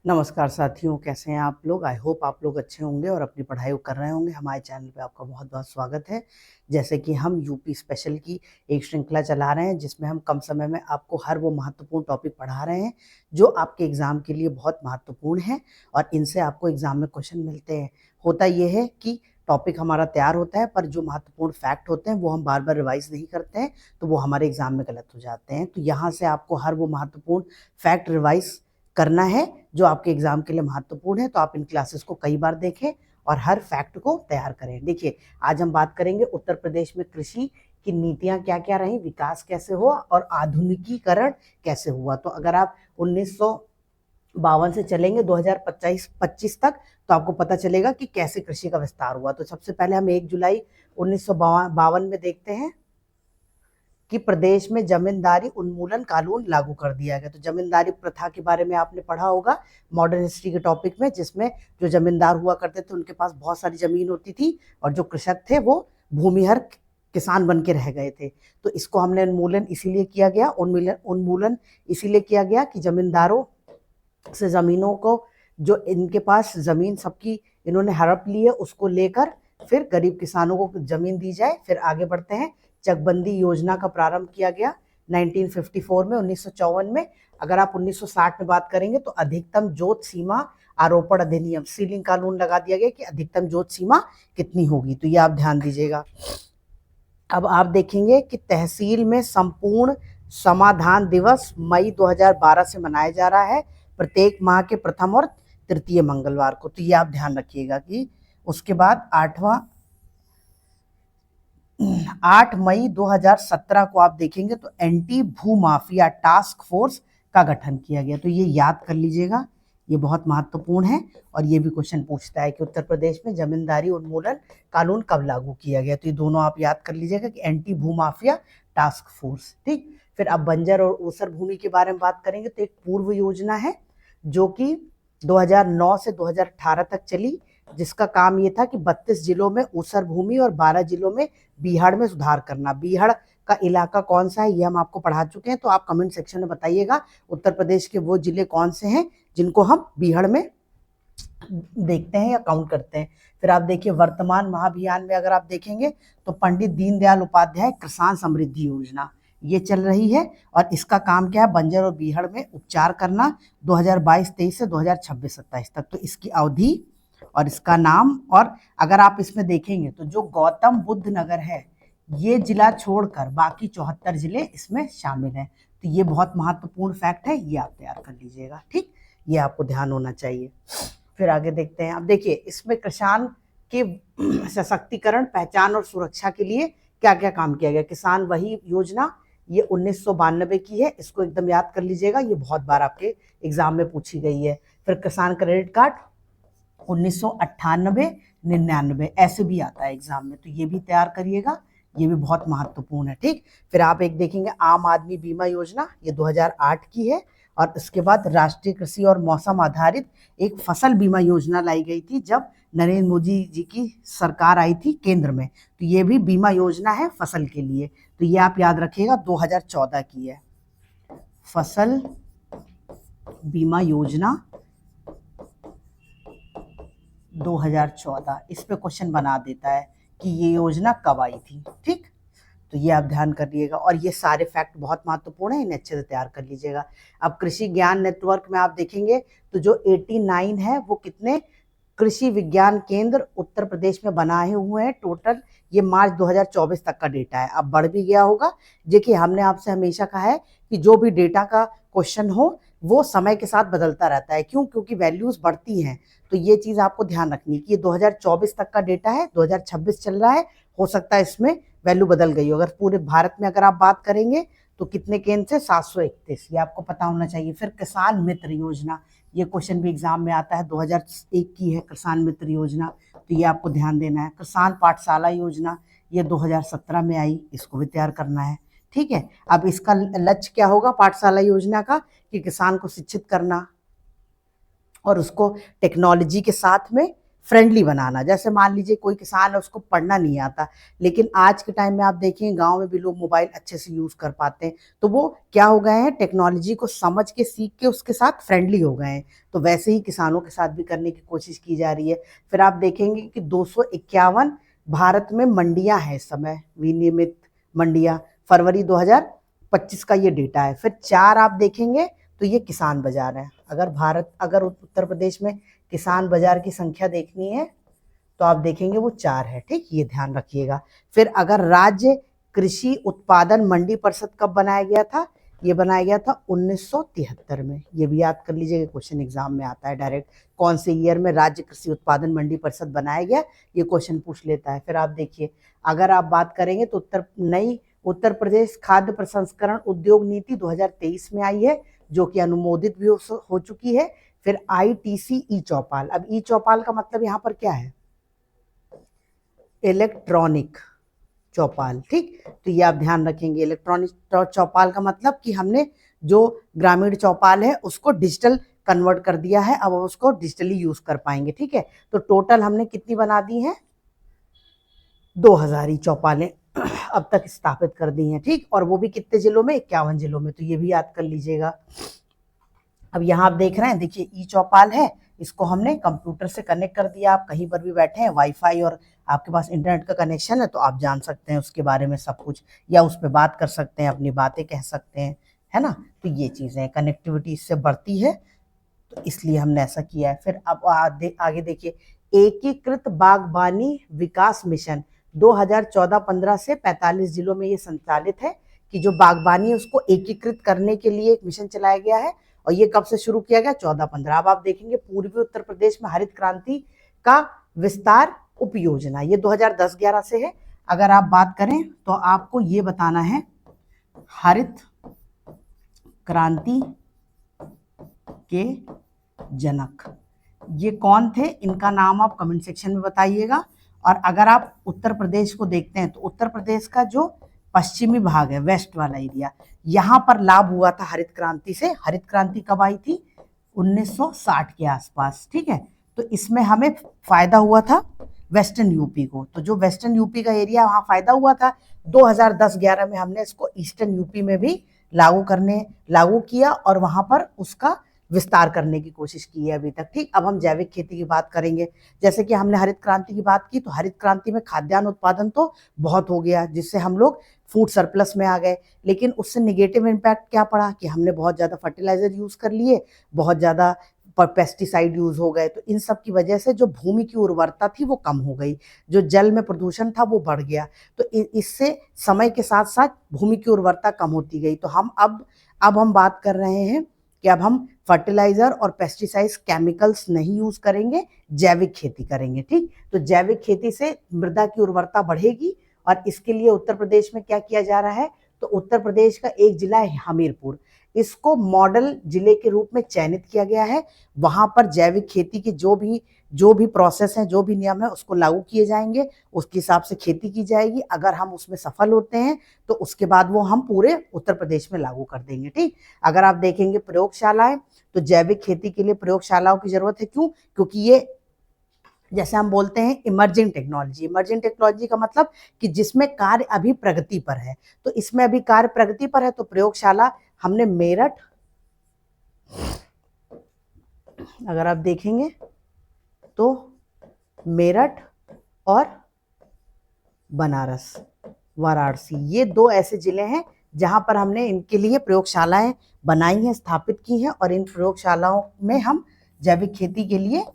नमस्कार साथियों, कैसे हैं आप लोग। आई होप आप लोग अच्छे होंगे और अपनी पढ़ाई कर रहे होंगे। हमारे चैनल पे आपका बहुत बहुत स्वागत है। जैसे कि हम यूपी स्पेशल की एक श्रृंखला चला रहे हैं जिसमें हम कम समय में आपको हर वो महत्वपूर्ण टॉपिक पढ़ा रहे हैं जो आपके एग्जाम के लिए बहुत महत्वपूर्ण है और इनसे आपको एग्जाम में क्वेश्चन मिलते हैं। होता यह है कि टॉपिक हमारा तैयार होता है पर जो महत्वपूर्ण फैक्ट होते हैं वो हम बार बार रिवाइज नहीं करते हैं, तो वो हमारे एग्जाम में गलत हो जाते हैं। तो यहाँ से आपको हर वो महत्वपूर्ण फैक्ट रिवाइज करना है जो आपके एग्जाम के लिए महत्वपूर्ण है। तो आप इन क्लासेस को कई बार देखें और हर फैक्ट को तैयार करें। देखिए, आज हम बात करेंगे उत्तर प्रदेश में कृषि की नीतियां क्या क्या रही, विकास कैसे हुआ और आधुनिकीकरण कैसे हुआ। तो अगर आप 1952 से चलेंगे 2025 तक तो आपको पता चलेगा कि कैसे कृषि का विस्तार हुआ। तो सबसे पहले हम 1 जुलाई 1952 में देखते हैं कि प्रदेश में जमींदारी उन्मूलन कानून लागू कर दिया गया। तो जमींदारी प्रथा के बारे में आपने पढ़ा होगा मॉडर्न हिस्ट्री के टॉपिक में, जिसमें जो जमींदार हुआ करते थे उनके पास बहुत सारी जमीन होती थी और जो कृषक थे वो भूमिहर किसान बन के रह गए थे। तो इसको हमने उन्मूलन इसीलिए किया गया, उन्मूलन इसीलिए किया गया कि जमींदारों से जमीनों को, जो इनके पास जमीन सबकी इन्होंने हड़प ली है, उसको लेकर फिर गरीब किसानों को जमीन दी जाए। फिर आगे बढ़ते हैं, चकबंदी योजना का प्रारंभ किया गया 1954 में, 1954 में। अगर आप 1960 में बात करेंगे तो अधिकतम जोत सीमा आरोपण अधिनियम, सीलिंग कानून लगा दिया गया कि अधिकतम जोत सीमा कितनी होगी। तो ये आप ध्यान दीजिएगा। अब आप देखेंगे कि तहसील में संपूर्ण समाधान दिवस मई 2012 से मनाया जा रहा है, प्रत्येक माह के प्रथम और तृतीय मंगलवार को। तो ये आप ध्यान रखिएगा कि उसके बाद 8 मई 2017 को आप देखेंगे तो एंटी भू माफिया टास्क फोर्स का गठन किया गया। तो ये याद कर लीजिएगा, ये बहुत महत्वपूर्ण है और ये भी क्वेश्चन पूछता है कि उत्तर प्रदेश में जमींदारी उन्मूलन कानून कब लागू किया गया। तो ये दोनों आप याद कर लीजिएगा कि एंटी भू माफिया टास्क फोर्स। ठीक, फिर अब बंजर और ऊसर भूमि के बारे में बात करेंगे तो एक पूर्व योजना है जो कि 2009 से 2018 तक चली, जिसका काम ये था कि 32 जिलों में ऊसर भूमि और 12 जिलों में बीहड़ में सुधार करना। बीहड़ का इलाका कौन सा है ये हम आपको पढ़ा चुके हैं, तो आप कमेंट सेक्शन में बताइएगा उत्तर प्रदेश के वो जिले कौन से हैं जिनको हम बीहड़ में देखते हैं या काउंट करते हैं। फिर आप देखिए, वर्तमान महाअभियान में अगर आप देखेंगे तो पंडित दीनदयाल उपाध्याय किसान समृद्धि योजना ये चल रही है और इसका काम क्या है, बंजर और बीहड़ में उपचार करना 2022-23 से 2026-27 तक। तो इसकी अवधि और इसका नाम, और अगर आप इसमें देखेंगे तो जो गौतम बुद्ध नगर है ये जिला छोड़कर बाकी 74 जिले इसमें शामिल हैं। तो ये बहुत महत्वपूर्ण फैक्ट है, ये आप तैयार कर लीजिएगा। ठीक, ये आपको ध्यान होना चाहिए। फिर आगे देखते हैं। अब देखिए, इसमें किसान के सशक्तिकरण, पहचान और सुरक्षा के लिए क्या क्या काम किया गया। किसान वही योजना ये 1992 की है, इसको एकदम याद कर लीजिएगा, ये बहुत बार आपके एग्जाम में पूछी गई है। फिर किसान क्रेडिट कार्ड 1998, 99 ऐसे भी आता है एग्जाम में, तो ये भी तैयार करिएगा, ये भी बहुत महत्वपूर्ण है। ठीक, फिर आप एक देखेंगे आम आदमी बीमा योजना, ये 2008 की है। और इसके बाद राष्ट्रीय कृषि और मौसम आधारित एक फसल बीमा योजना लाई गई थी जब नरेंद्र मोदी जी की सरकार आई थी केंद्र में। तो ये भी बीमा योजना है फसल के लिए, तो ये आप याद रखिएगा 2014 की है फसल बीमा योजना 2014। इस पे क्वेश्चन बना देता है कि ये योजना कब आई थी। ठीक, तो ये आप ध्यान कर लीजिएगा और ये सारे फैक्ट बहुत महत्वपूर्ण है, इन्हें अच्छे से तैयार कर लीजिएगा। अब कृषि ज्ञान नेटवर्क में आप देखेंगे तो जो 89 है वो कितने कृषि विज्ञान केंद्र उत्तर प्रदेश में बनाए हुए हैं टोटल। ये मार्च 2024 तक का डेटा है, अब बढ़ भी गया होगा। देखिए, हमने आपसे हमेशा कहा है कि जो भी डेटा का क्वेश्चन हो वो समय के साथ बदलता रहता है। क्यों? क्योंकि वैल्यूज बढ़ती हैं। तो ये चीज आपको ध्यान रखनी है कि ये 2024 तक का डेटा है, 2026 चल रहा है, हो सकता है इसमें वैल्यू बदल गई हो। अगर पूरे भारत में अगर आप बात करेंगे तो कितने केंद्र से 731, ये आपको पता होना चाहिए। फिर किसान मित्र योजना, ये क्वेश्चन भी एग्जाम में आता है, 2001 की है किसान मित्र योजना, तो ये आपको ध्यान देना है। किसान पाठशाला योजना ये 2017 में आई, इसको भी तैयार करना है। ठीक है, अब इसका लक्ष्य क्या होगा पाठशाला योजना का, कि किसान को शिक्षित करना और उसको टेक्नोलॉजी के साथ में फ्रेंडली बनाना। जैसे मान लीजिए कोई किसान है, उसको पढ़ना नहीं आता, लेकिन आज के टाइम में आप देखिए गांव में भी लोग मोबाइल अच्छे से यूज कर पाते हैं, तो वो क्या हो गए हैं, टेक्नोलॉजी को समझ के सीख के उसके साथ फ्रेंडली हो गए हैं। तो वैसे ही किसानों के साथ भी करने की कोशिश की जा रही है। फिर आप देखेंगे कि 251 भारत में मंडियां हैं इस समय, विनियमित मंडियां, फरवरी 2025 का ये डेटा है। फिर 4 आप देखेंगे तो ये किसान बाजार है। अगर उत्तर प्रदेश में किसान बाजार की संख्या देखनी है तो आप देखेंगे वो 4 है, ठीक, ये ध्यान रखिएगा। फिर अगर राज्य कृषि उत्पादन मंडी परिषद कब बनाया गया था, ये बनाया गया था 1973 में। ये भी याद कर लीजिएगा, क्वेश्चन एग्जाम में आता है डायरेक्ट, कौन से ईयर में राज्य कृषि उत्पादन मंडी परिषद बनाया गया, ये क्वेश्चन पूछ लेता है। फिर आप देखिए, अगर आप बात करेंगे तो उत्तर प्रदेश खाद्य प्रसंस्करण उद्योग नीति 2023 में आई है, जो कि अनुमोदित भी हो चुकी है। फिर ITC ई चौपाल, अब ई चौपाल का मतलब यहाँ पर क्या है, इलेक्ट्रॉनिक चौपाल, ठीक। तो ये आप ध्यान रखेंगे, इलेक्ट्रॉनिक चौपाल का मतलब कि हमने जो ग्रामीण चौपाल है उसको डिजिटल कन्वर्ट कर दिया है, अब उसको डिजिटली यूज कर पाएंगे, ठीक है। तो टोटल हमने कितनी बना दी हैं, 2000 ही चौपालें अब तक स्थापित कर दी हैं, ठीक। और वो भी कितने जिलों में, 51 जिलों में, तो ये भी याद कर लीजिएगा। अब यहाँ आप देख रहे हैं, देखिए ई चौपाल है, इसको हमने कंप्यूटर से कनेक्ट कर दिया। आप कहीं पर भी बैठे हैं, वाईफाई और आपके पास इंटरनेट का कनेक्शन है, तो आप जान सकते हैं उसके बारे में सब कुछ, या उस पर बात कर सकते हैं, अपनी बातें कह सकते हैं, है ना। तो ये चीज़ें, कनेक्टिविटी इससे बढ़ती है, तो इसलिए हमने ऐसा किया है। फिर अब आगे देखिए, एकीकृत बागबानी विकास मिशन 2014-15 से 45 जिलों में ये संचालित है, कि जो बागबानी है उसको एकीकृत करने के लिए एक मिशन चलाया गया है। और ये कब से शुरू किया गया, 14-15। अब आप देखेंगे पूर्वी उत्तर प्रदेश में हरित क्रांति का विस्तार उपयोजना, ये 2010-11 से है। अगर आप बात करें तो आपको ये बताना है, हरित क्रांति के जनक ये कौन थे, इनका नाम आप कमेंट सेक्शन में बताइएगा। और अगर आप उत्तर प्रदेश को देखते हैं तो उत्तर प्रदेश का जो पश्चिमी भाग है, वेस्ट वाला एरिया, यहाँ पर लाभ हुआ था हरित क्रांति से। हरित क्रांति कब आई थी, 1960 के आसपास, ठीक है। तो इसमें हमें फायदा हुआ था वेस्टर्न यूपी को, तो जो वेस्टर्न यूपी का एरिया, वहाँ फायदा हुआ था। 2010-11 में हमने इसको ईस्टर्न यूपी में भी लागू किया और वहाँ पर उसका विस्तार करने की कोशिश की है अभी तक, ठीक। अब हम जैविक खेती की बात करेंगे। जैसे कि हमने हरित क्रांति की बात की, तो हरित क्रांति में खाद्यान्न उत्पादन तो बहुत हो गया, जिससे हम लोग फूड सरप्लस में आ गए, लेकिन उससे निगेटिव इम्पैक्ट क्या पड़ा कि हमने बहुत ज़्यादा फर्टिलाइजर यूज कर लिए, बहुत ज़्यादा पेस्टिसाइड यूज हो गए। तो इन सब की वजह से जो भूमि की उर्वरता थी वो कम हो गई, जो जल में प्रदूषण था वो बढ़ गया। तो इससे समय के साथ साथ भूमि की उर्वरता कम होती गई। तो हम अब हम बात कर रहे हैं कि अब हम फर्टिलाइजर और पेस्टिसाइड्स, केमिकल्स नहीं यूज करेंगे, जैविक खेती करेंगे, ठीक। तो जैविक खेती से मृदा की उर्वरता बढ़ेगी। और इसके लिए उत्तर प्रदेश में क्या किया जा रहा है, तो उत्तर प्रदेश का एक जिला है हमीरपुर, इसको मॉडल जिले के रूप में चयनित किया गया है। वहां पर जैविक खेती के जो भी प्रोसेस हैं, जो भी नियम है, उसको लागू किए जाएंगे, उसके हिसाब से खेती की जाएगी। अगर हम उसमें सफल होते हैं तो उसके बाद वो हम पूरे उत्तर प्रदेश में लागू कर देंगे, ठीक। अगर आप देखेंगे प्रयोगशालाएं, तो जैविक खेती के लिए प्रयोगशालाओं की जरूरत है। क्यों, क्योंकि ये, जैसे हम बोलते हैं, इमर्जिंग टेक्नोलॉजी। इमर्जिंग टेक्नोलॉजी का मतलब कि जिसमें कार्य अभी प्रगति पर है, तो इसमें अभी कार्य प्रगति पर है। तो प्रयोगशाला हमने मेरठ, अगर आप देखेंगे तो मेरठ और बनारस, वाराणसी, ये 2 ऐसे जिले हैं जहां पर हमने इनके लिए प्रयोगशालाएं बनाई हैं, स्थापित की हैं, और इन प्रयोगशालाओं में हम जैविक खेती के लिए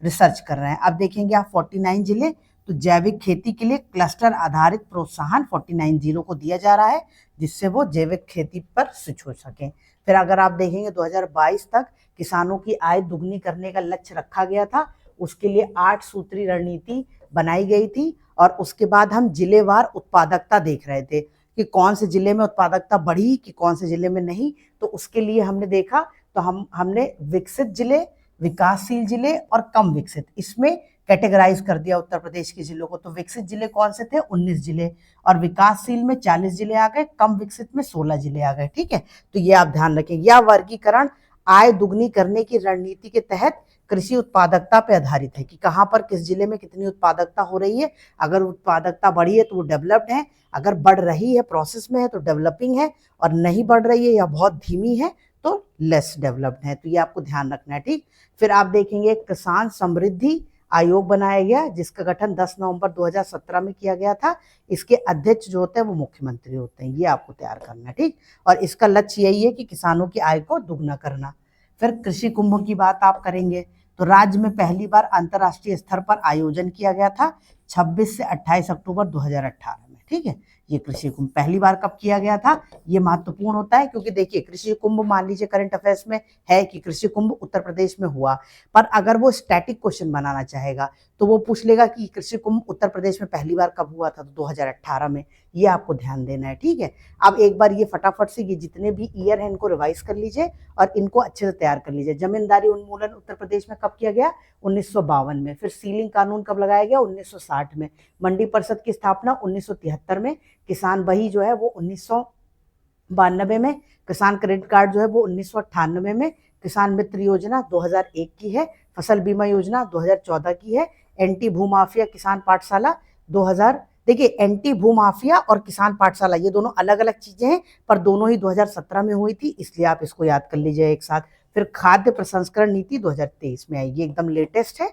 रिसर्च कर रहे हैं। अब देखेंगे आप 49 जिले, तो जैविक खेती के लिए क्लस्टर आधारित प्रोत्साहन 49 जिलों को दिया जा रहा है, जिससे वो जैविक खेती पर स्विच हो सकें। फिर अगर आप देखेंगे 2022 तक किसानों की आय दुगनी करने का लक्ष्य रखा गया था। उसके लिए 8 सूत्री रणनीति बनाई गई थी। और उसके बाद हम जिलेवार उत्पादकता देख रहे थे कि कौन से जिले में उत्पादकता बढ़ी, कि कौन से जिले में नहीं। तो उसके लिए हमने देखा, तो हमने विकसित जिले, विकासशील जिले और कम विकसित, इसमें कैटेगराइज कर दिया उत्तर प्रदेश के जिलों को। तो विकसित जिले कौन से थे, 19 जिले, और विकासशील में 40 जिले आ गए, कम विकसित में 16 जिले आ गए, ठीक है। तो ये आप ध्यान रखें, यह वर्गीकरण आय दुगनी करने की रणनीति के तहत कृषि उत्पादकता पे आधारित है कि कहाँ पर किस जिले में कितनी उत्पादकता हो रही है। अगर उत्पादकता बढ़ी है तो वो डेवलप्ड है, अगर बढ़ रही है प्रोसेस में है तो डेवलपिंग है, और नहीं बढ़ रही है या बहुत धीमी है तो लेस डेवलप्ड है। तो ये आपको ध्यान रखना है, ठीक। फिर आप देखेंगे किसान समृद्धि आयोग बनाया गया जिसका गठन 10 नवंबर 2017 में किया गया था। इसके अध्यक्ष जो होते हैं वो मुख्यमंत्री होते हैं, ये आपको तैयार करना है, ठीक। और इसका लक्ष्य यही है कि किसानों की आय को दुगना करना। फिर कृषि कुंभ की बात आप करेंगे तो राज्य में पहली बार अंतर्राष्ट्रीय स्तर पर आयोजन किया गया था 26 से 28 अक्टूबर 2018 में, ठीक है। ये कृषि कुंभ पहली बार कब किया गया था, ये महत्वपूर्ण होता है क्योंकि देखिए कृषि कुंभ, मान लीजिए करंट अफेयर्स में है कि कृषि कुंभ उत्तर प्रदेश में हुआ, पर अगर वो स्टैटिक क्वेश्चन बनाना चाहेगा तो वो पूछ लेगा कि कृषि कुंभ उत्तर प्रदेश में पहली बार कब हुआ था, तो 2018 में। ये आपको ध्यान देना है, ठीक है। अब एक बार ये फटाफट से ये जितने भी ईयर हैं इनको रिवाइज कर लीजिए और इनको अच्छे से तैयार कर लीजिए। जमींदारी उन्मूलन उत्तर प्रदेश में कब किया गया, 1952 में। फिर सीलिंग कानून कब लगाया गया, 1960 में। मंडी परिषद की स्थापना 1973 में। किसान बही जो है वो 1992 में। किसान क्रेडिट कार्ड जो है वो 1998 में। किसान मित्र योजना 2001 की है। फसल बीमा योजना 2014 की है। एंटी भूमाफिया किसान पाठशाला 2000, देखिए एंटी भूमाफिया और किसान पाठशाला ये दोनों अलग अलग चीजें हैं, पर दोनों ही 2017 में हुई थी, इसलिए आप इसको याद कर लीजिए एक साथ। फिर खाद्य प्रसंस्करण नीति 2023 में आई, ये एकदम लेटेस्ट है,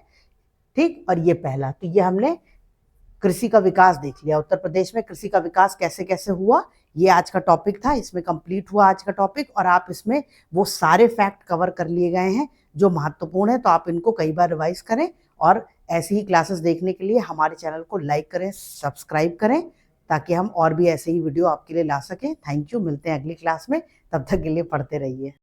ठीक। और ये पहला, तो ये हमने कृषि का विकास देख लिया, उत्तर प्रदेश में कृषि का विकास कैसे कैसे हुआ, ये आज का टॉपिक था। इसमें कंप्लीट हुआ आज का टॉपिक, और आप इसमें वो सारे फैक्ट कवर कर लिए गए हैं जो महत्वपूर्ण है। तो आप इनको कई बार रिवाइज करें, और ऐसी ही क्लासेस देखने के लिए हमारे चैनल को लाइक करें, सब्सक्राइब करें, ताकि हम और भी ऐसे ही वीडियो आपके लिए ला सकें। थैंक यू, मिलते हैं अगली क्लास में, तब तक के लिए पढ़ते रहिए।